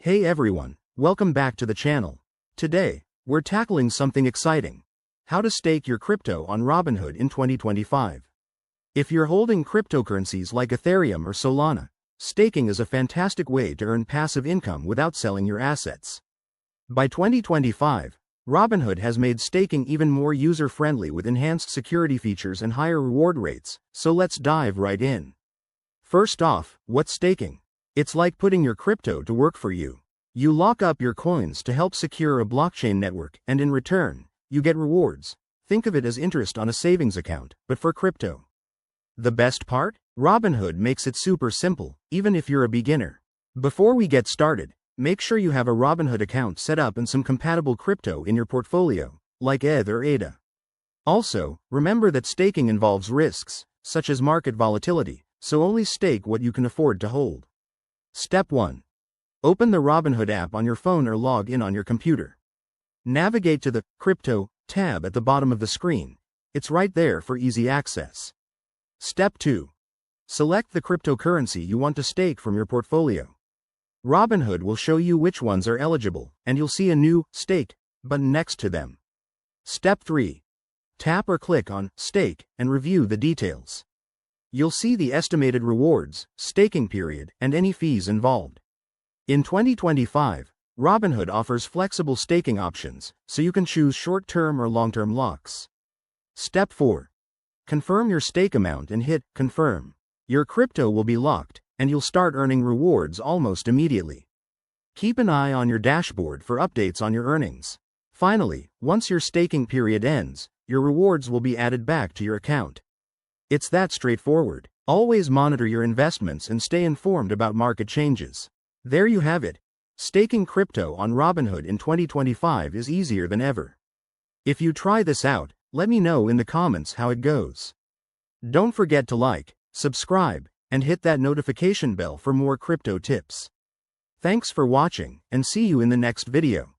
Hey everyone, welcome back to the channel. Today, we're tackling something exciting. How to stake your crypto on Robinhood in 2025. If you're holding cryptocurrencies like Ethereum or Solana, staking is a fantastic way to earn passive income without selling your assets. By 2025, Robinhood has made staking even more user-friendly with enhanced security features and higher reward rates, so let's dive right in. First off, what's staking? It's like putting your crypto to work for you. You lock up your coins to help secure a blockchain network, and in return, you get rewards. Think of it as interest on a savings account, but for crypto. The best part? Robinhood makes it super simple, even if you're a beginner. Before we get started, make sure you have a Robinhood account set up and some compatible crypto in your portfolio, like ETH or ADA. Also, remember that staking involves risks, such as market volatility, so only stake what you can afford to hold. Step 1. Open the Robinhood app on your phone or log in on your computer. Navigate to the Crypto tab at the bottom of the screen. It's right there for easy access. Step 2. Select the cryptocurrency you want to stake from your portfolio. Robinhood will show you which ones are eligible, and you'll see a new Staked button next to them. Step 3. Tap or click on Stake and review the details. You'll see the estimated rewards, staking period, and any fees involved. In 2025, Robinhood offers flexible staking options, so you can choose short-term or long-term locks. Step 4. Confirm your stake amount and hit Confirm. Your crypto will be locked, and you'll start earning rewards almost immediately. Keep an eye on your dashboard for updates on your earnings. Finally, once your staking period ends, your rewards will be added back to your account. It's that straightforward. Always monitor your investments and stay informed about market changes. There you have it. Staking crypto on Robinhood in 2025 is easier than ever. If you try this out, let me know in the comments how it goes. Don't forget to like, subscribe, and hit that notification bell for more crypto tips. Thanks for watching, and see you in the next video.